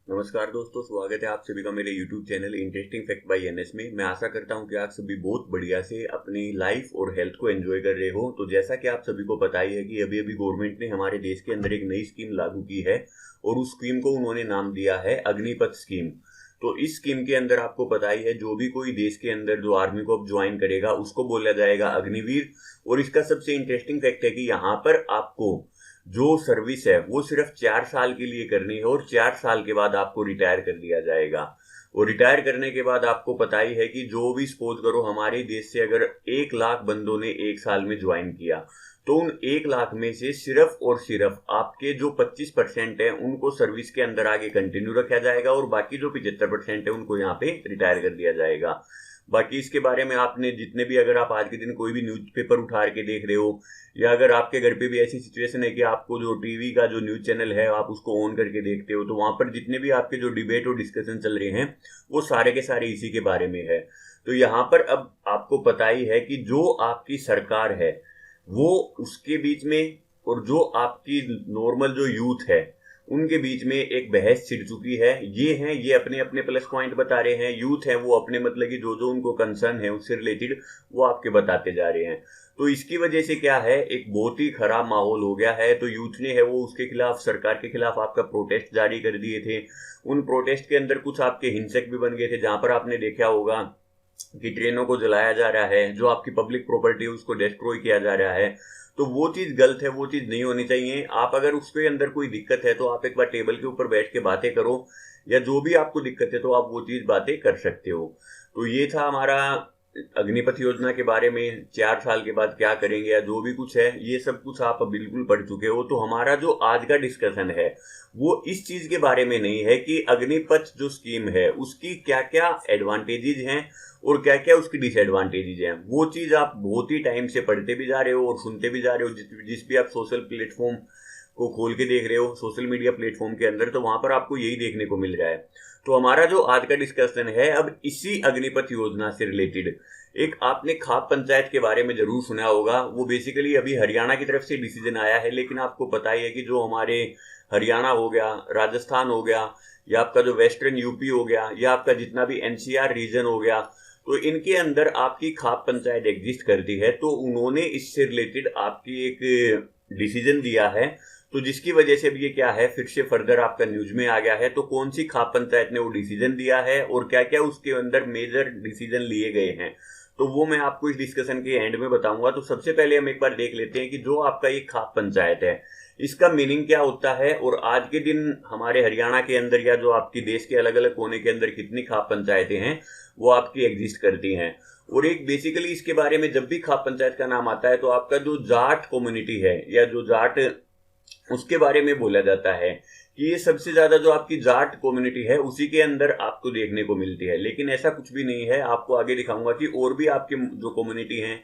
नमस्कार दोस्तों, स्वागत है आप सभी का मेरे YouTube channel interesting fact bye NS में। मैं आशा करता हूं कि आप सभी बहुत बढ़िया से अपनी लाइफ और हेल्थ को एंजॉय कर रहे हो। तो जैसा कि आप सभी को पता ही है कि अभी अभी गवर्नमेंट ने हमारे देश के अंदर एक नई स्कीम लागू की है और उस स्कीम को उन्होंने नाम दिया है अग्निपथ स्कीम। तो इस स्कीम के अंदर आपको पता ही है, जो भी कोई देश के अंदर जो आर्मी को अब ज्वाइन करेगा उसको बोला जाएगा अग्निवीर। और इसका सबसे इंटरेस्टिंग फैक्ट है कि यहाँ पर आपको जो सर्विस है वो सिर्फ 4 साल के लिए करनी है और 4 साल के बाद आपको रिटायर कर दिया जाएगा। और रिटायर करने के बाद आपको पता ही है कि जो भी सपोज करो हमारे देश से अगर 1 लाख बंदों ने 1 साल में ज्वाइन किया, तो उन 1 लाख में से सिर्फ और सिर्फ आपके जो 25% है उनको सर्विस के अंदर आगे कंटिन्यू रखा जाएगा और बाकी जो 75% है उनको यहाँ पे रिटायर कर दिया जाएगा। बाकी इसके बारे में आपने जितने भी, अगर आप आज के दिन कोई भी न्यूज़पेपर उठा के देख रहे हो, या अगर आपके घर पे भी ऐसी सिचुएशन है कि आपको जो टीवी का जो न्यूज चैनल है आप उसको ऑन करके देखते हो, तो वहां पर जितने भी आपके जो डिबेट और डिस्कशन चल रहे हैं वो सारे के सारे इसी के बारे में है। तो यहाँ पर अब आपको पता ही है कि जो आपकी सरकार है वो उसके बीच में और जो आपकी नॉर्मल जो यूथ है उनके बीच में एक बहस छिड़ चुकी है। ये अपने अपने प्लस पॉइंट बता रहे हैं, यूथ है वो अपने मतलब कि जो जो उनको कंसर्न है उससे रिलेटेड वो आपके बताते जा रहे हैं। तो इसकी वजह से क्या है, एक बहुत ही खराब माहौल हो गया है। तो यूथ ने है वो उसके खिलाफ, सरकार के खिलाफ आपका प्रोटेस्ट जारी कर दिए थे। उन प्रोटेस्ट के अंदर कुछ आपके हिंसक भी बन गए थे, जहां पर आपने देखा होगा कि ट्रेनों को जलाया जा रहा है, जो आपकी पब्लिक प्रॉपर्टी है उसको डिस्ट्रॉय किया जा रहा है। तो वो चीज गलत है, वो चीज नहीं होनी चाहिए। आप अगर उसके अंदर कोई दिक्कत है तो आप एक बार टेबल के ऊपर बैठ के बातें करो, या जो भी आपको दिक्कत है तो आप वो चीज बातें कर सकते हो। तो ये था हमारा अग्निपथ योजना के बारे में। 4 साल के बाद क्या करेंगे या जो भी कुछ है, ये सब कुछ आप बिल्कुल पढ़ चुके हो। तो हमारा जो आज का डिस्कशन है वो इस चीज के बारे में नहीं है कि अग्निपथ जो स्कीम है उसकी क्या क्या एडवांटेजेस हैं और क्या क्या उसकी डिसएडवांटेजेस हैं। वो चीज आप बहुत ही टाइम से पढ़ते भी जा रहे हो और सुनते भी जा रहे हो। जिस भी आप सोशल प्लेटफॉर्म को खोल के देख रहे हो, सोशल मीडिया प्लेटफॉर्म के अंदर, तो वहां पर आपको यही देखने को मिल रहा है। तो हमारा जो आज का डिस्कशन है अब इसी अग्निपथ योजना से रिलेटेड। एक आपने खाप पंचायत के बारे में जरूर सुना होगा। वो बेसिकली अभी हरियाणा की तरफ से डिसीजन आया है, लेकिन आपको पता ही है कि जो हमारे हरियाणा हो गया, राजस्थान हो गया, या आपका जो वेस्टर्न यूपी हो गया, या आपका जितना भी एनसीआर रीजन हो गया, तो इनके अंदर आपकी खाप पंचायत एग्जिस्ट करती है। तो उन्होंने इससे रिलेटेड आपकी एक डिसीजन दिया है। तो जिसकी वजह से अब ये क्या है, फिर से फर्दर आपका न्यूज में आ गया है। तो कौन सी खाप पंचायत ने वो डिसीजन दिया है और क्या क्या उसके अंदर मेजर डिसीजन लिए गए हैं, तो वो मैं आपको इस डिस्कशन के एंड में बताऊंगा। तो सबसे पहले हम एक बार देख लेते हैं कि जो आपका ये खाप पंचायत है इसका मीनिंग क्या होता है, और आज के दिन हमारे हरियाणा के अंदर या जो आपकी देश के अलग अलग कोने के अंदर कितनी खाप पंचायतें हैं वो आपकी एग्जिस्ट करती हैं। और एक बेसिकली इसके बारे में जब भी खाप पंचायत का नाम आता है तो आपका जो जाट कम्युनिटी है या जो जाट, उसके बारे में बोला जाता है कि ये सबसे ज्यादा जो आपकी जाट कम्युनिटी है उसी के अंदर आपको देखने को मिलती है। लेकिन ऐसा कुछ भी नहीं है, आपको आगे दिखाऊंगा कि और भी आपके जो कम्युनिटी हैं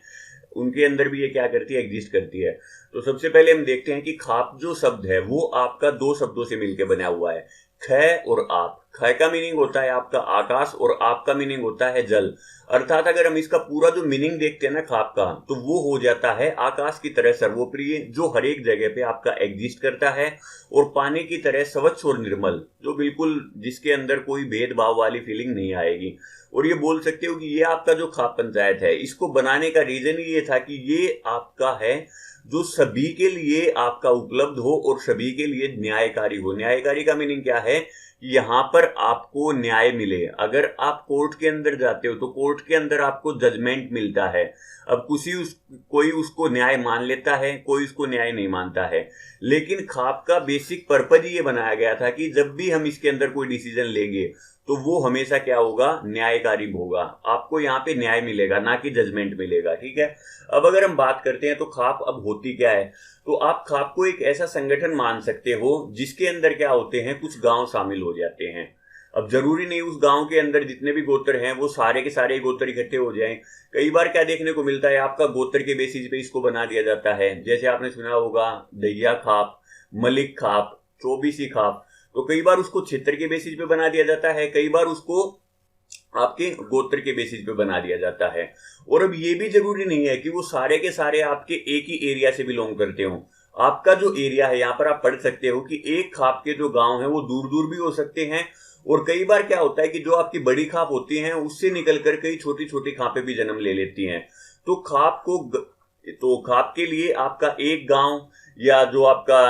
उनके अंदर भी ये क्या करती है, एग्जिस्ट करती है। तो सबसे पहले हम देखते हैं कि खाप जो शब्द है वो आपका दो शब्दों से मिलकर बना हुआ है, ख और आप। ख का मीनिंग होता है आपका आकाश और आप का मीनिंग होता है जल। अर्थात अगर हम इसका पूरा जो मीनिंग देखते हैं ना खाप का, तो वो हो जाता है आकाश की तरह सर्वोप्रिय, जो हर एक जगह पे आपका एग्जिस्ट करता है, और पानी की तरह स्वच्छ और निर्मल, जो बिल्कुल जिसके अंदर कोई भेदभाव वाली फीलिंग नहीं आएगी। और ये बोल सकते हो कि ये आपका जो खाप पंचायत है, इसको बनाने का रीजन ये था कि ये आपका है जो सभी के लिए आपका उपलब्ध हो और सभी के लिए न्यायकारी हो। न्यायकारी का मीनिंग क्या है, यहाँ पर आपको न्याय मिले। अगर आप कोर्ट के अंदर जाते हो तो कोर्ट के अंदर आपको जजमेंट मिलता है। अब कोई उसको न्याय मान लेता है, कोई उसको न्याय नहीं मानता है। लेकिन खाप का बेसिक पर्पज ये बनाया गया था कि जब भी हम इसके अंदर कोई डिसीजन लेंगे तो वो हमेशा क्या होगा, न्यायकारी होगा। आपको यहाँ पे न्याय मिलेगा, ना कि जजमेंट मिलेगा। ठीक है। अब अगर हम बात करते हैं तो खाप अब होती क्या है, तो आप खाप को एक ऐसा संगठन मान सकते हो जिसके अंदर क्या होते हैं, कुछ गांव शामिल हो जाते हैं। अब जरूरी नहीं उस गांव के अंदर जितने भी गोत्र हैं वो सारे के सारे गोत्र इकट्ठे हो जाएं। कई बार क्या देखने को मिलता है, आपका गोत्र के बेसिस पे इसको बना दिया जाता है। जैसे आपने सुना होगा दैया खाप, मलिक खाप, चौबीसी खाप। तो कई बार उसको क्षेत्र के बेसिस पे बना दिया जाता है, कई बार उसको आपके गोत्र के बेसिस पे बना दिया जाता है। और अब ये भी जरूरी नहीं है कि वो सारे के सारे आपके एक ही एरिया से बिलोंग करते हो। आपका जो एरिया है यहाँ पर आप पढ़ सकते हो कि एक खाप के जो गांव है वो दूर दूर भी हो सकते हैं, और कई बार क्या होता है कि जो आपकी बड़ी खाप होती है उससे निकलकर कई छोटी छोटी खापें भी जन्म ले लेती हैं। तो तो खाप के लिए आपका एक गांव या जो आपका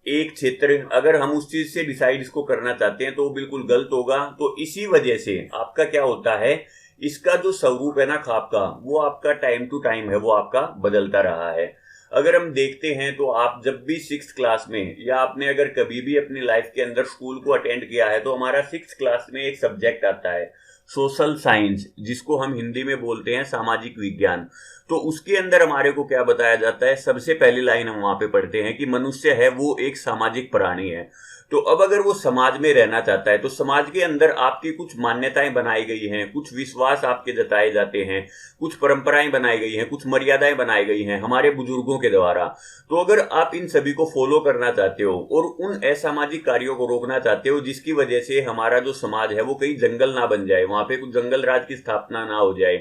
एक क्षेत्र, अगर हम उस चीज से डिसाइड इसको करना चाहते हैं तो वो बिल्कुल गलत होगा। तो इसी वजह से आपका क्या होता है, इसका जो स्वरूप है ना खाप का, वो आपका टाइम टू टाइम है वो आपका बदलता रहा है। अगर हम देखते हैं तो आप जब भी 6th क्लास में, या आपने अगर कभी भी अपनी लाइफ के अंदर स्कूल को अटेंड किया है, तो हमारा 6th क्लास में एक सब्जेक्ट आता है सोशल साइंस, जिसको हम हिंदी में बोलते हैं सामाजिक विज्ञान। तो उसके अंदर हमारे को क्या बताया जाता है, सबसे पहली लाइन हम वहां पे पढ़ते हैं कि मनुष्य है वो एक सामाजिक प्राणी है। तो अब अगर वो समाज में रहना चाहता है तो समाज के अंदर आपकी कुछ मान्यताएं बनाई गई हैं, कुछ विश्वास आपके जताए जाते हैं, कुछ परंपराएं बनाई गई हैं, कुछ मर्यादाएं बनाई गई हैं हमारे बुजुर्गों के द्वारा। तो अगर आप इन सभी को फॉलो करना चाहते हो और उन असामाजिक कार्यों को रोकना चाहते हो जिसकी वजह से हमारा जो समाज है वो कहीं जंगल ना बन जाए, वहां पे कुछ जंगल राज की स्थापना ना हो जाए,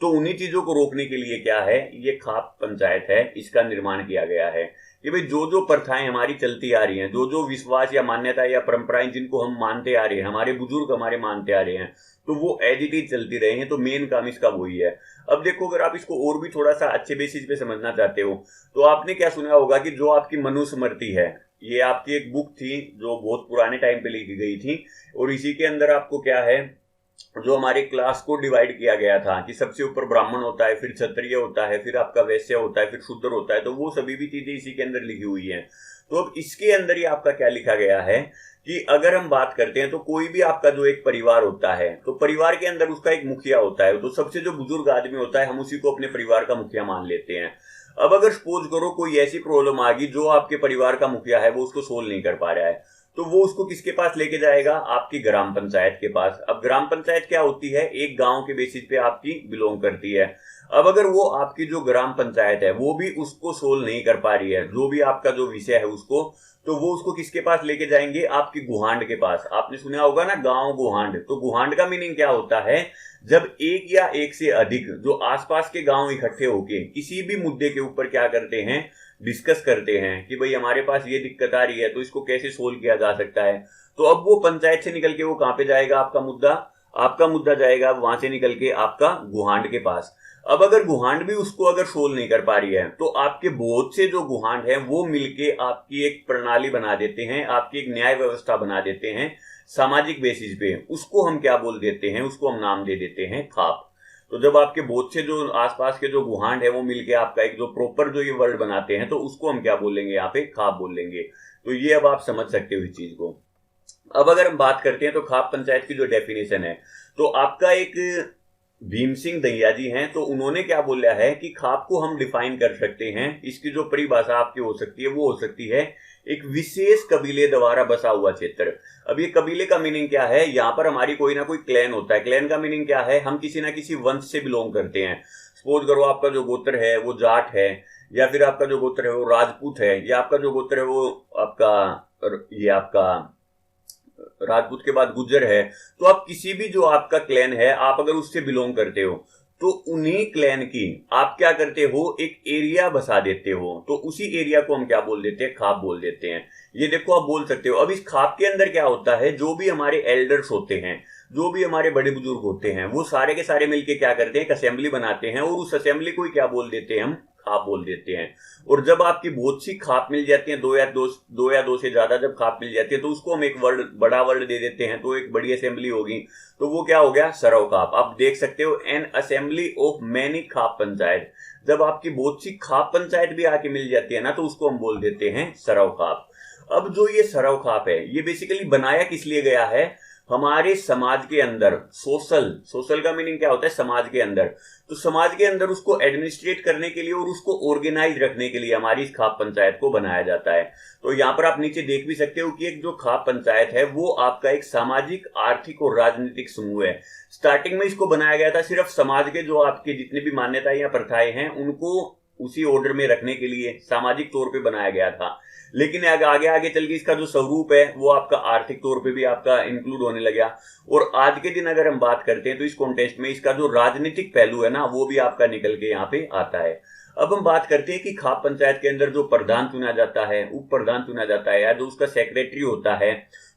तो उन्हीं चीजों को रोकने के लिए क्या है, ये खाप पंचायत है, इसका निर्माण किया गया है कि भाई जो जो प्रथाएं हमारी चलती आ रही हैं, जो जो विश्वास या मान्यता या परंपराएं जिनको हम मानते आ रहे हैं, हमारे बुजुर्ग हमारे मानते आ रहे हैं, तो वो एज इट इज चलती रहे हैं। तो मेन काम इसका वही है। अब देखो, अगर आप इसको और भी थोड़ा सा अच्छे बेसिस पे समझना चाहते हो तो आपने क्या सुना होगा कि जो आपकी मनुस्मृति है, ये आपकी एक बुक थी जो बहुत पुराने टाइम पे लिखी गई थी, और इसी के अंदर आपको क्या है, जो हमारे क्लास को डिवाइड किया गया था कि सबसे ऊपर ब्राह्मण होता है, फिर क्षत्रिय होता है, फिर आपका वैश्य होता है, फिर शूद्र होता है, तो वो सभी भी चीजें इसी के अंदर लिखी हुई हैं। तो अब इसके अंदर ही आपका क्या लिखा गया है कि अगर हम बात करते हैं तो कोई भी आपका जो एक परिवार होता है, तो परिवार के अंदर उसका एक मुखिया होता है, तो सबसे जो बुजुर्ग आदमी होता है हम उसी को अपने परिवार का मुखिया मान लेते हैं। अब अगर सपोज करो कोई ऐसी प्रॉब्लम आ गई जो आपके परिवार का मुखिया है वो उसको सोल्व नहीं कर पा रहा है, तो वो उसको किसके पास लेके जाएगा, आपकी ग्राम पंचायत के पास। अब ग्राम पंचायत क्या होती है, एक गांव के बेसिस पे आपकी बिलोंग करती है। अब अगर वो आपकी जो ग्राम पंचायत है वो भी उसको सोल्व नहीं कर पा रही है, जो भी आपका जो विषय है उसको, तो वो उसको किसके पास लेके जाएंगे, आपकी गुहांड के पास। आपने सुना होगा ना गांव गुहांड, तो गुहांड का मीनिंग क्या होता है, जब एक या एक से अधिक जो आसपास के गांव इकट्ठे होके किसी भी मुद्दे के ऊपर क्या करते हैं, डिस्कस करते हैं कि भाई हमारे पास ये दिक्कत आ रही है तो इसको कैसे सोल्व किया जा सकता है। तो अब वो पंचायत से निकल के वो कहां पे जाएगा, आपका मुद्दा जाएगा वहां से निकल के आपका गुहांड के पास। अब अगर गुहांड भी उसको अगर सोल्व नहीं कर पा रही है तो आपके बहुत से जो गुहांड हैं वो मिलके आपकी एक प्रणाली बना देते हैं, आपकी एक न्याय व्यवस्था बना देते हैं सामाजिक बेसिस पे। उसको हम क्या बोल देते हैं, उसको हम नाम दे देते हैं खाप। तो जब आपके बहुत से जो आसपास के जो गुहांड है वो मिलके आपका एक जो प्रॉपर जो ये वर्ड बनाते हैं, तो उसको हम क्या बोलेंगे, यहाँ पे खाप बोलेंगे। तो ये अब आप समझ सकते हो इस चीज को। अब अगर हम बात करते हैं तो खाप पंचायत की जो डेफिनेशन है, तो आपका एक भीम सिंह दैया जी हैं, तो उन्होंने क्या बोला है कि खाप को हम डिफाइन कर सकते हैं, इसकी जो परिभाषा आपकी हो सकती है वो हो सकती है एक विशेष कबीले द्वारा बसा हुआ क्षेत्र। अब ये कबीले का मीनिंग क्या है, यहाँ पर हमारी कोई ना कोई क्लैन होता है। क्लैन का मीनिंग क्या है, हम किसी ना किसी वंश से बिलोंग करते हैं। सपोज करो आपका जो गोत्र है वो जाट है, या फिर आपका जो गोत्र है वो राजपूत है, या आपका जो गोत्र है वो आपका राजपूत के बाद गुज्जर है। तो आप किसी भी जो आपका क्लैन है, आप अगर उससे बिलोंग करते हो तो उन्हीं क्लैन की आप क्या करते हो, एक एरिया बसा देते हो, तो उसी एरिया को हम क्या बोल देते हैं, खाप बोल देते हैं। ये देखो आप बोल सकते हो। अब इस खाप के अंदर क्या होता है, जो भी हमारे एल्डर्स होते हैं, जो भी हमारे बड़े बुजुर्ग होते हैं, वो सारे के सारे मिलके क्या करते हैं, एक असेंबली बनाते हैं, और उस असेंबली को ही क्या बोल देते हैं, हम खाप बोल देते हैं। और जब आपकी बहुत सी खाप मिल जाती है, दो या दो से ज्यादा जब खाप मिल जाती है, तो उसको हम एक बड़ा वर्ड दे देते हैं, तो एक बड़ी असेंबली होगी, तो वो क्या हो गया, सरव खाप। आप देख सकते हो एन असेंबली ऑफ मैनी खाप पंचायत। जब आपकी बहुत सी खाप पंचायत भी आके मिल जाती है ना, तो उसको हम बोल देते हैं सरव खाप। अब जो ये सरव खाप है, ये बेसिकली बनाया किस लिए गया है, हमारे समाज के अंदर सोशल का मीनिंग क्या होता है, समाज के अंदर। तो समाज के अंदर उसको एडमिनिस्ट्रेट करने के लिए और उसको ऑर्गेनाइज रखने के लिए हमारी इस खाप पंचायत को बनाया जाता है। तो यहाँ पर आप नीचे देख भी सकते हो कि एक जो खाप पंचायत है वो आपका एक सामाजिक, आर्थिक और राजनीतिक समूह है। स्टार्टिंग में इसको बनाया गया था सिर्फ समाज के जो आपके जितने भी मान्यताएं या प्रथाएं हैं उनको उसी ऑर्डर में रखने के लिए सामाजिक तौर पे बनाया गया था। लेकिन आगे आगे चल के इसका जो स्वरूप है वो आपका आर्थिक तौर पे भी आपका इंक्लूड होने लगा। और आज के दिन अगर हम बात करते हैं तो इस कॉन्टेक्स्ट में इसका जो राजनीतिक पहलू है ना, वो भी आपका निकल के यहाँ पे आता है। अब हम बात करते हैं कि खाप पंचायत के अंदर जो प्रधान चुना जाता है, उप प्रधान चुना जाता है, या जो उसका सेक्रेटरी होता है,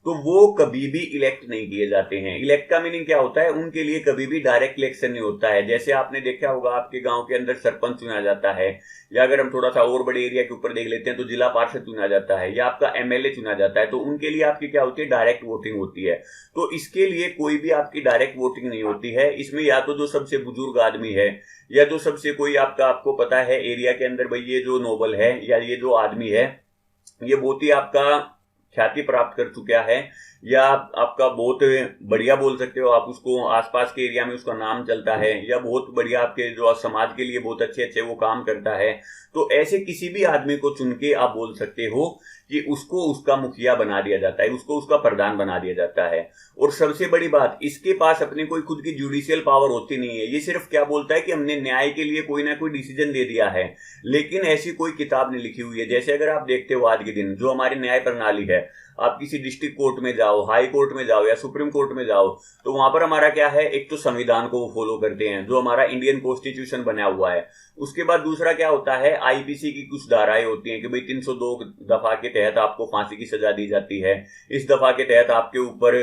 तो वो कभी भी इलेक्ट नहीं किए जाते हैं। इलेक्ट का मीनिंग क्या होता है, उनके लिए कभी भी डायरेक्ट इलेक्शन नहीं होता है। जैसे आपने देखा होगा आपके गांव के अंदर सरपंच चुना जाता है, या अगर हम थोड़ा सा और बड़े एरिया के ऊपर देख लेते हैं तो जिला पार्षद चुना जाता है, या आपका एमएलए चुना जाता है, तो उनके लिए आपकी क्या होती है, डायरेक्ट वोटिंग होती है। तो इसके लिए कोई भी आपकी डायरेक्ट वोटिंग नहीं होती है। इसमें या तो जो सबसे बुजुर्ग आदमी है, या जो सबसे कोई आपको पता है एरिया के अंदर भाई ये जो नोबल है या ये जो आदमी है, ये बहुत ही आपका ख्याति प्राप्त कर चुका है, या आपका बहुत बढ़िया बोल सकते हो आप उसको, आसपास के एरिया में उसका नाम चलता है, या बहुत बढ़िया आपके जो समाज के लिए बहुत अच्छे अच्छे वो काम करता है, तो ऐसे किसी भी आदमी को चुन के आप बोल सकते हो कि उसको उसका मुखिया बना दिया जाता है, उसको उसका प्रधान बना दिया जाता है। और सबसे बड़ी बात, इसके पास अपने कोई खुद की जुडिशियल पावर होती नहीं है। ये सिर्फ क्या बोलता है कि हमने न्याय के लिए कोई ना कोई डिसीजन दे दिया है, लेकिन ऐसी कोई किताब नहीं लिखी हुई है। जैसे अगर आप देखते हो आज के दिन जो हमारी न्याय प्रणाली है, आप किसी डिस्ट्रिक्ट कोर्ट में जाओ, हाई कोर्ट में जाओ, या सुप्रीम कोर्ट में जाओ, तो वहां पर हमारा क्या है, एक तो संविधान को वो फॉलो करते हैं जो हमारा इंडियन कॉन्स्टिट्यूशन बना हुआ है। उसके बाद दूसरा क्या होता है, आईपीसी की कुछ धाराएं होती हैं कि भाई 302 दफा के तहत आपको फांसी की सजा दी जाती है, इस दफा के तहत आपके ऊपर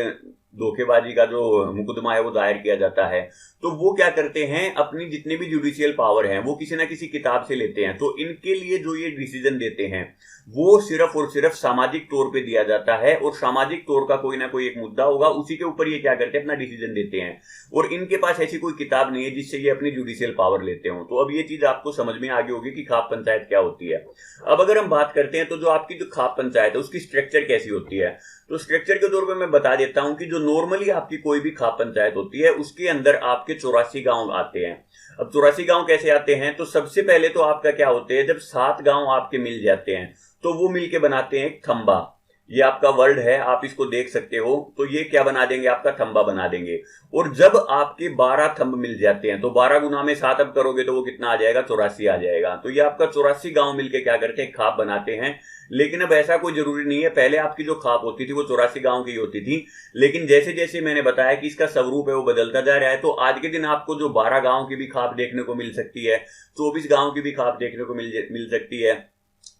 धोखेबाजी का जो मुकदमा है वो दायर किया जाता है। तो वो क्या करते हैं, अपनी जितनी भी जुडिशियल पावर है वो किसी ना किसी किताब से लेते हैं। तो इनके लिए जो ये डिसीजन देते हैं वो सिर्फ और सिर्फ सामाजिक तौर पे दिया जाता है, और सामाजिक तौर का कोई ना कोई एक मुद्दा होगा, उसी के ऊपर ये क्या करते हैं, अपना डिसीजन देते हैं। और इनके पास ऐसी कोई किताब नहीं है जिससे ये अपनी जुडिशियल पावर लेते हो। तो अब ये चीज आपको समझ में आ गई होगी कि खाप पंचायत क्या होती है। अब अगर हम बात करते हैं तो जो आपकी जो खाप पंचायत है उसकी स्ट्रक्चर कैसी होती है, तो स्ट्रक्चर के तौर पे मैं बता देता हूं कि जो नॉर्मली आपकी कोई भी खाप पंचायत होती है उसके अंदर आपके 84 गांव आते हैं। अब 84 गांव कैसे आते हैं, तो सबसे पहले तो आपका क्या होते हैं, जब 7 गांव आपके मिल जाते हैं तो वो मिलके बनाते हैं एक थंबा। ये आपका वर्ड है, आप इसको देख सकते हो। तो ये क्या बना देंगे, आपका थंबा बना देंगे। और जब आपके 12 थंब मिल जाते हैं तो 12 गुना में 7 अब करोगे तो वो कितना आ जाएगा, 84 आ जाएगा। तो ये आपका 84 गांव मिलके क्या करते हैं, खाप बनाते हैं। लेकिन अब ऐसा कोई जरूरी नहीं है, पहले आपकी जो खाप होती थी वो 84 गांव की होती थी, लेकिन जैसे जैसे मैंने बताया कि इसका स्वरूप है वो बदलता जा रहा है। तो आज के दिन आपको जो 12 गांव की भी खाप देखने को मिल सकती है, 24 गांव की भी खाप देखने को मिल सकती है।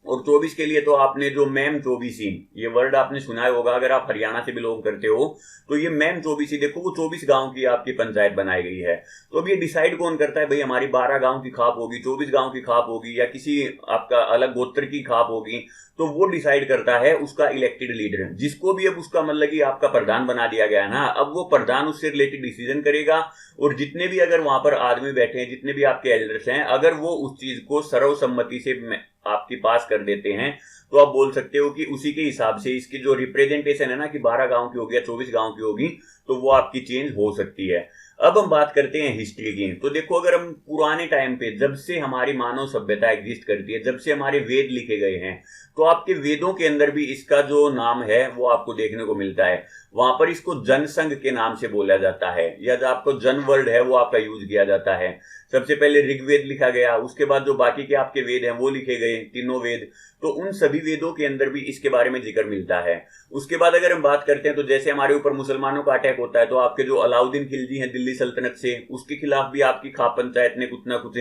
और 24 के लिए तो आपने जो मैम 24 ये वर्ड आपने सुना होगा, अगर आप हरियाणा से बिलोंग करते हो तो ये मैम 24 देखो वो 24 गांव की आपकी पंचायत बनाई गई है। तो अब ये डिसाइड कौन करता है, भाई हमारी 12 गांव की खाप होगी, 24 गांव की खाप होगी, या किसी आपका अलग गोत्र की खाप होगी, तो वो डिसाइड करता है उसका इलेक्टेड लीडर, जिसको भी अब उसका मतलब कि आपका प्रधान बना दिया गया ना, अब वो प्रधान उससे रिलेटेड डिसीजन करेगा। और जितने भी अगर वहां पर आदमी बैठे हैं, जितने भी आपके एल्डर्स हैं, अगर वो उस चीज को सर्वसम्मति से आपकी पास कर देते हैं तो आप बोल सकते हो कि उसी के हिसाब से इसकी जो रिप्रेजेंटेशन है ना कि 12 गांव की होगी या 24 गांव की होगी, तो वो आपकी चेंज हो सकती है। अब हम बात करते हैं हिस्ट्री की। तो देखो, अगर हम पुराने टाइम पे, जब से हमारी मानव सभ्यता एग्जिस्ट करती है, जब से हमारे वेद लिखे गए हैं, तो आपके वेदों के अंदर भी इसका जो नाम है वो आपको देखने को मिलता है। वहां पर इसको जनसंघ के नाम से बोला जाता है, या जो आपको जन वर्ड है वो आपका यूज किया जाता है। सबसे पहले ऋग्वेद लिखा गया, उसके बाद जो बाकी के आपके वेद हैं वो लिखे गए, तीनों वेद। तो उन सभी वेदों के अंदर भी इसके बारे में जिक्र मिलता है। उसके बाद अगर हम बात करते हैं तो जैसे हमारे ऊपर मुसलमानों का अटैक होता है, तो आपके जो अलाउद्दीन खिलजी हैं दिल्ली सल्तनत से, उसके खिलाफ भी आपकी खाप पंचायत ने कुछ ना कुछ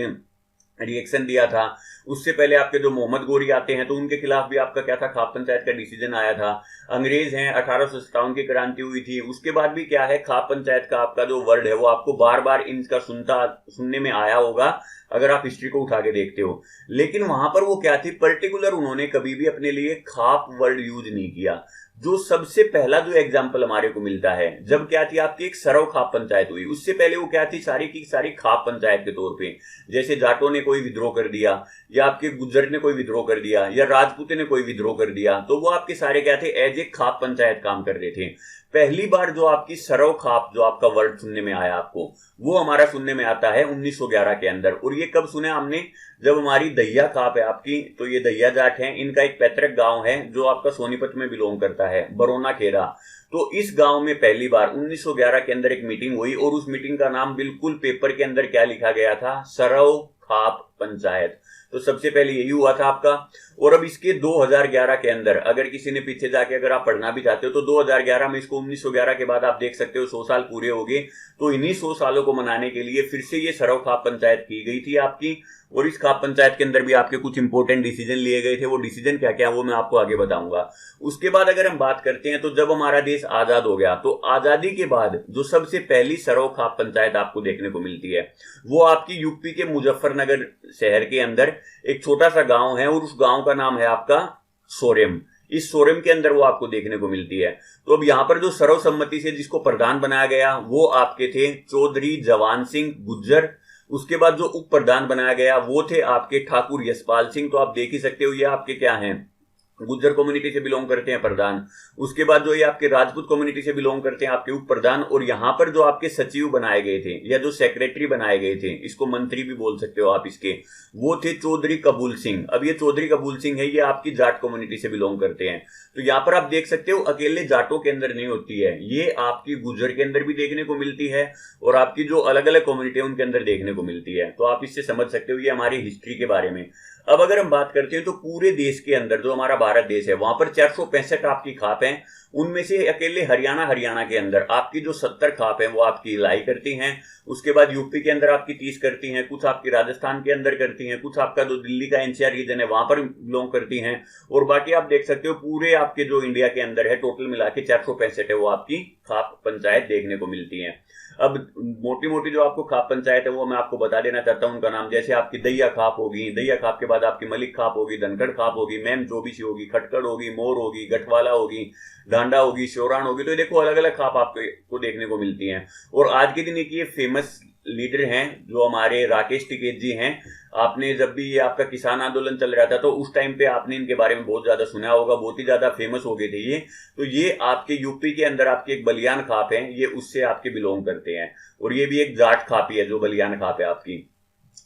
रिएक्शन दिया था। उससे पहले आपके जो मोहम्मद गोरी आते हैं तो उनके खिलाफ भी आपका क्या था, खाप पंचायत का डिसीजन आया था। अंग्रेज हैं, 1857 की क्रांति हुई थी, उसके बाद भी क्या है, खाप पंचायत का आपका जो वर्ड है वो आपको बार बार इनका सुनने में आया होगा अगर आप हिस्ट्री को उठा के देखते हो। लेकिन वहां पर वो क्या थी, पर्टिकुलर उन्होंने कभी भी अपने लिए खाप वर्ड यूज नहीं किया। जो सबसे पहला जो एग्जाम्पल हमारे को मिलता है, जब क्या थी आपकी एक सरव खाप पंचायत हुई, उससे पहले वो क्या थी, सारी की सारी खाप पंचायत के तौर पे। जैसे जाटों ने कोई विद्रोह कर दिया, या आपके गुज्जर ने कोई विद्रोह कर दिया, या राजपूत ने कोई विद्रोह कर दिया, तो वो आपके सारे क्या थे, एज ए खाप पंचायत काम कर रहे थे। पहली बार जो आपकी सरव खाप जो आपका वर्ड सुनने में आया आपको, वो हमारा सुनने में आता है 1911 के अंदर। और ये कब सुना हमने, जब हमारी दहिया खाप है आपकी, तो ये दहिया जाट है, इनका एक पैतृक गांव है जो आपका सोनीपत में बिलोंग करता है, बरोना खेरा। तो इस गांव में पहली बार 1911 के अंदर एक मीटिंग हुई, और उस मीटिंग का नाम बिल्कुल पेपर के अंदर क्या लिखा गया था, सरव खाप पंचायत। तो सबसे पहले यही हुआ था आपका। और अब इसके 2011 के अंदर अगर किसी ने पीछे जाके अगर आप पढ़ना भी चाहते हो तो 2011 में इसको 1911 के बाद आप देख सकते हो 100 साल पूरे हो गए। तो इन्हीं 100 सालों को मनाने के लिए फिर से ये सरव खाप पंचायत की गई थी आपकी। और इस खाप पंचायत के अंदर भी आपके कुछ इंपॉर्टेंट डिसीजन लिए गए थे। वो डिसीजन क्या क्या वो मैं आपको आगे बताऊंगा। उसके बाद अगर हम बात करते हैं तो जब हमारा देश आजाद हो गया तो आजादी के बाद जो सबसे पहली सरव खाप पंचायत आपको देखने को मिलती है वो आपकी यूपी के मुजफ्फरनगर शहर के अंदर एक छोटा सा गांव है और उस गांव का नाम है आपका सोरेम। इस सोरेम के अंदर वो आपको देखने को मिलती है। तो अब यहां पर जो सर्वसम्मति से जिसको प्रधान बनाया गया वो आपके थे चौधरी जवान सिंह गुज्जर। उसके बाद जो उप प्रधान बनाया गया वो थे आपके ठाकुर यशपाल सिंह। तो आप देख ही सकते हो ये आपके क्या हैं, गुज्जर कम्युनिटी से बिलोंग करते हैं प्रधान। उसके बाद जो ये आपके राजपूत कम्युनिटी से बिलोंग करते हैं आपके उप प्रधान। और यहां पर जो आपके सचिव बनाए गए थे या जो सेक्रेटरी बनाए गए थे, इसको मंत्री भी बोल सकते हो आप इसके, वो थे चौधरी कबूल सिंह। अब ये चौधरी कबूल सिंह है, ये आपकी जाट कम्युनिटी से बिलोंग करते हैं। तो यहां पर आप देख सकते हो अकेले जाटों के अंदर नहीं होती है, ये आपकी गुज्जर के अंदर भी देखने को मिलती है और आपकी जो अलग अलग कम्युनिटी है उनके अंदर देखने को मिलती है। तो आप इससे समझ सकते हो ये हमारी हिस्ट्री के बारे में। अब अगर हम बात करते हैं तो पूरे देश के अंदर जो हमारा भारत देश है वहां पर 465 आपकी खाप हैं। उनमें से अकेले हरियाणा के अंदर आपकी जो 70 खाप हैं वो आपकी लाई करती हैं। उसके बाद यूपी के अंदर आपकी 30 करती हैं, कुछ आपकी राजस्थान के अंदर करती हैं, कुछ आपका जो दिल्ली का एनसीआर रीजन है वहां पर बिलोंग करती हैं। और बाकी आप देख सकते हो पूरे आपके जो इंडिया के अंदर है टोटल मिला के 465 है वो आपकी खाप पंचायत देखने को मिलती है। अब मोटी मोटी जो आपको खाप पंचायत है वो मैं आपको बता देना चाहता हूं उनका नाम। जैसे आपकी दैया खाप होगी, दैया खाप के बाद आपकी मलिक खाप होगी, धनखड़ खाप होगी, मैम चौबीसी होगी, खटकड़ होगी, मोर होगी, गठवाला होगी, डांडा होगी, श्योरान होगी। तो ये देखो अलग अलग खाप आपको देखने को मिलती हैं। और आज के दिन एक ये फेमस लीडर हैं जो हमारे राकेश टिकैत जी हैं। आपने जब भी ये आपका किसान आंदोलन चल रहा था तो उस टाइम पे आपने इनके बारे में बहुत ज्यादा सुना होगा, बहुत ही ज्यादा फेमस हो गए थे ये। तो ये आपके यूपी के अंदर आपके एक बलियान खाप है, ये उससे आपके बिलोंग करते हैं। और ये भी एक जाट खाप ही है जो बलियान खाप है आपकी।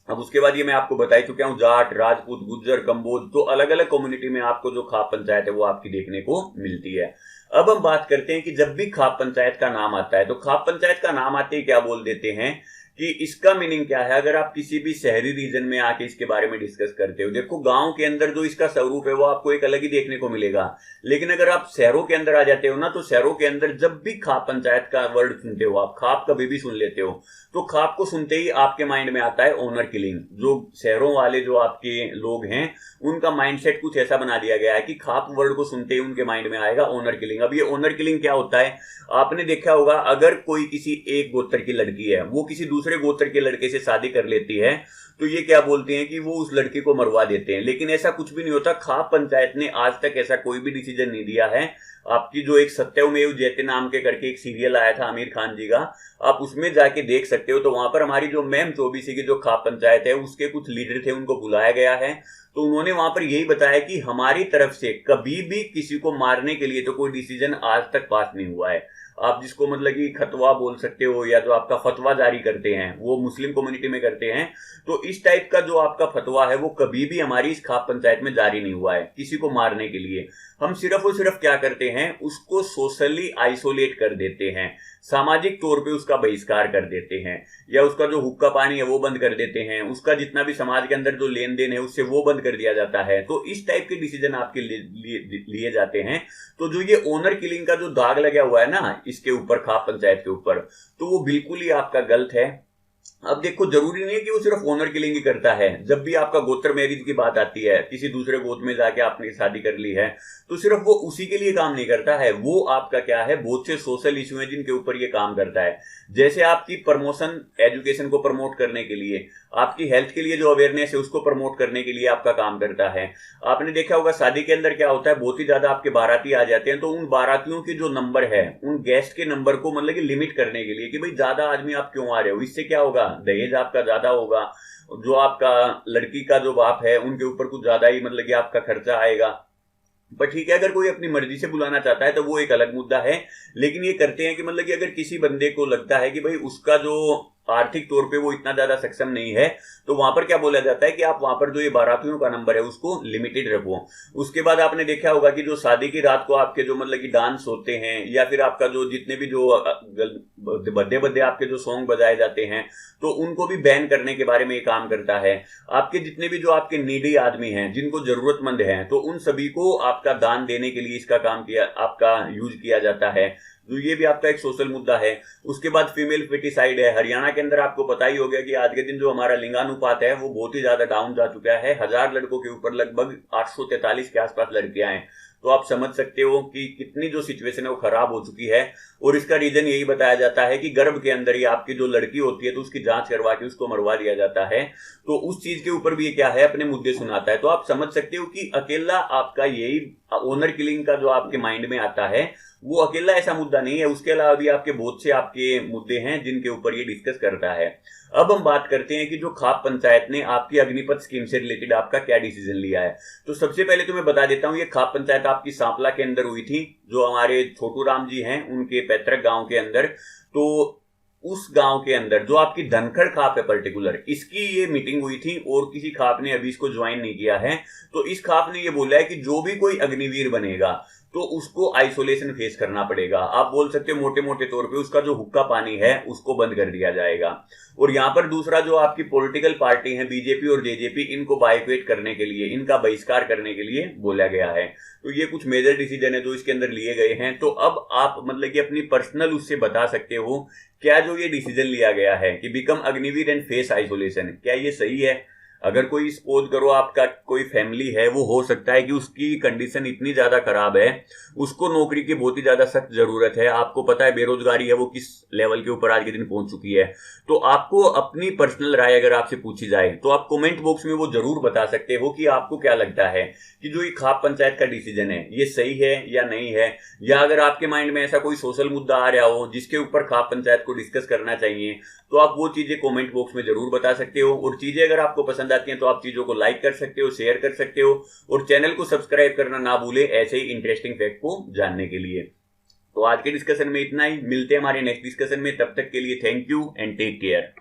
अब उसके बाद ये मैं आपको बता चुका हूं जाट, राजपूत, गुज्जर, कंबोज, तो अलग अलग कम्युनिटी में आपको जो खाप पंचायत है वो आपकी देखने को मिलती है। अब हम बात करते हैं कि जब भी खाप पंचायत का नाम आता है तो खाप पंचायत का नाम आते ही क्या बोल देते हैं कि इसका मीनिंग क्या है। अगर आप किसी भी शहरी रीजन में आके इसके बारे में डिस्कस करते हो, देखो गांव के अंदर जो इसका स्वरूप है वो आपको एक अलग ही देखने को मिलेगा। लेकिन अगर आप शहरों के अंदर आ जाते हो ना तो शहरों के अंदर जब भी खाप पंचायत का वर्ड सुनते हो, आप खाप कभी भी सुन लेते हो, तो खाप को सुनते ही आपके माइंड में आता है ओनर किलिंग। जो शहरों वाले जो आपके लोग हैं उनका माइंडसेट कुछ ऐसा बना दिया गया है कि खाप वर्ड को सुनते ही उनके माइंड में आएगा ओनर किलिंग। अब ये ओनर किलिंग क्या होता है, आपने देखा होगा अगर कोई किसी एक गोत्र की लड़की है वो किसी दूसरे गोत्र के लड़के से शादी कर लेती है तो ये क्या बोलते हैं कि वो उस लड़की को मरवा देते हैं। लेकिन ऐसा कुछ भी नहीं होता। खाप पंचायत ने आज तक ऐसा कोई भी डिसीजन नहीं दिया है। आपकी जो एक सत्यमेव जयते नाम के करके एक सीरियल आया था आमिर खान जी का, आप उसमें जाके देख सकते हो। तो वहां पर हमारी जो मैम चौबीसी की जो खाप पंचायत है उसके कुछ लीडर थे, उनको बुलाया गया है। तो उन्होंने वहां पर यही बताया कि हमारी तरफ से कभी भी किसी को मारने के लिए तो कोई डिसीजन आज तक पास नहीं हुआ है। आप जिसको मतलब कि खतवा बोल सकते हो या जो आपका फतवा जारी करते हैं वो मुस्लिम कम्युनिटी में करते हैं। तो इस टाइप का जो आपका फतवा है वो कभी भी हमारी इस खाप पंचायत में जारी नहीं हुआ है किसी को मारने के लिए। हम सिर्फ और सिर्फ क्या करते हैं, उसको सोशली आइसोलेट कर देते हैं, सामाजिक तौर पे उसका बहिष्कार कर देते हैं, या उसका जो हुक्का पानी है वो बंद कर देते हैं, उसका जितना भी समाज के अंदर जो लेन देन है उससे वो बंद कर दिया जाता है। तो इस टाइप के डिसीजन आपके लिए जाते हैं। तो जो ये ओनर किलिंग का जो दाग लगा हुआ है ना इसके ऊपर, खाप पंचायत के ऊपर, तो वो बिल्कुल ही आपका गलत है। अब देखो जरूरी नहीं है कि वो सिर्फ ओनर किलिंग ही करता है। जब भी आपका गोत्र मैरिज की बात आती है, किसी दूसरे गोत्र में जाके आपने शादी कर ली है, तो सिर्फ वो उसी के लिए काम नहीं करता है, वो आपका क्या है बहुत से सोशल इश्यू हैं जिनके ऊपर ये काम करता है। जैसे आपकी प्रमोशन, एजुकेशन को प्रमोट करने के लिए, आपकी हेल्थ के लिए जो अवेयरनेस है उसको प्रमोट करने के लिए आपका काम करता है। आपने देखा होगा शादी के अंदर क्या होता है, बहुत ही ज्यादा आपके बाराती आ जाते हैं, तो उन बारातियों के जो नंबर है, उन गेस्ट के नंबर को मतलब कि लिमिट करने के लिए कि भाई ज्यादा आदमी आप क्यों आ रहे हो, इससे क्या होगा, दहेज आपका ज्यादा होगा, जो आपका लड़की का जो बाप है उनके ऊपर कुछ ज्यादा ही मतलब कि आपका खर्चा आएगा। पर ठीक है, अगर कोई अपनी मर्जी से बुलाना चाहता है तो वो एक अलग मुद्दा है। लेकिन ये करते हैं कि मतलब कि अगर किसी बंदे को लगता है कि भाई उसका जो आर्थिक तौर पे वो इतना ज्यादा सक्षम नहीं है, तो वहां पर क्या बोला जाता है कि आप वहां पर जो ये बारातियों का नंबर है उसको लिमिटेड रखो। उसके बाद आपने देखा होगा कि जो शादी की रात को आपके जो मतलब कि डांस होते हैं, या फिर आपका जो जितने भी जो बर्थडे बर्थडे आपके जो सॉन्ग बजाए जाते हैं, तो उनको भी बैन करने के बारे में ये काम करता है। आपके जितने भी जो आपके नीडी आदमी हैं, जिनको जरूरतमंद हैं, तो उन सभी को आपका दान देने के लिए इसका काम किया, आपका यूज किया जाता है। तो ये भी आपका एक सोशल मुद्दा है। उसके बाद फीमेल फेटिसाइड है। हरियाणा के अंदर आपको पता ही हो गया कि आज के दिन जो हमारा लिंगानुपात है वो बहुत ही ज्यादा डाउन जा चुका है। 1000 लड़कों के ऊपर लगभग 843 के आसपास लड़कियां हैं। तो आप समझ सकते हो कि कितनी जो सिचुएशन है वो खराब हो चुकी है। और इसका रीजन यही बताया जाता है कि गर्भ के अंदर ही आपकी जो लड़की होती है तो उसकी जांच करवा के उसको मरवा दिया जाता है। तो उस चीज के ऊपर भी ये क्या है, अपने मुद्दे सुनाता है। तो आप समझ सकते हो कि अकेला आपका यही ओनर किलिंग का जो आपके माइंड में आता है वो अकेला ऐसा मुद्दा नहीं है, उसके अलावा भी आपके बहुत से आपके मुद्दे हैं जिनके ऊपर ये डिस्कस करता है। अब हम बात करते हैं कि जो खाप पंचायत ने आपकी अग्निपथ स्कीम से रिलेटेड आपका क्या डिसीजन लिया है। तो सबसे पहले तो मैं बता देता हूं, ये खाप पंचायत आपकी सांपला के अंदर हुई थी, जो हमारे छोटू राम जी हैं उनके पैतृक गांव के अंदर। तो उस गांव के अंदर जो आपकी धनखड़ खाप है पर्टिकुलर, इसकी ये मीटिंग हुई थी और किसी खाप ने अभी इसको ज्वाइन नहीं किया है। तो इस खाप ने ये बोला है कि जो भी कोई अग्निवीर बनेगा तो उसको आइसोलेशन फेस करना पड़ेगा। आप बोल सकते हो मोटे मोटे तौर पे उसका जो हुक्का पानी है उसको बंद कर दिया जाएगा। और यहां पर दूसरा जो आपकी पॉलिटिकल पार्टी है बीजेपी और जेजेपी, इनको बाइकवेट करने के लिए, इनका बहिष्कार करने के लिए बोला गया है। तो ये कुछ मेजर डिसीजन है जो इसके अंदर लिए गए हैं। तो अब आप मतलब कि अपनी पर्सनल उससे बता सकते हो क्या जो ये डिसीजन लिया गया है कि become Agniveer and face isolation, क्या ये सही है। अगर कोई सपोज करो आपका कोई फैमिली है, वो हो सकता है कि उसकी कंडीशन इतनी ज्यादा खराब है, उसको नौकरी की बहुत ही ज्यादा सख्त जरूरत है। आपको पता है बेरोजगारी है वो किस लेवल के ऊपर आज के दिन पहुंच चुकी है। तो आपको अपनी पर्सनल राय अगर आपसे पूछी जाए तो आप कमेंट बॉक्स में वो जरूर बता सकते हो कि आपको क्या लगता है कि जो ये खाप पंचायत का डिसीजन है ये सही है या नहीं है। या अगर आपके माइंड में ऐसा कोई सोशल मुद्दा आ रहा हो जिसके ऊपर खाप पंचायत को डिस्कस करना चाहिए, तो आप वो चीजें कमेंट बॉक्स में जरूर बता सकते हो। और चीजें अगर आपको पसंद आती हैं तो आप चीजों को लाइक कर सकते हो, शेयर कर सकते हो, और चैनल को सब्सक्राइब करना ना भूले ऐसे ही इंटरेस्टिंग फैक्ट को जानने के लिए। तो आज के डिस्कशन में इतना ही, मिलते हैं हमारे नेक्स्ट डिस्कशन में। तब तक के लिए thank you and take care.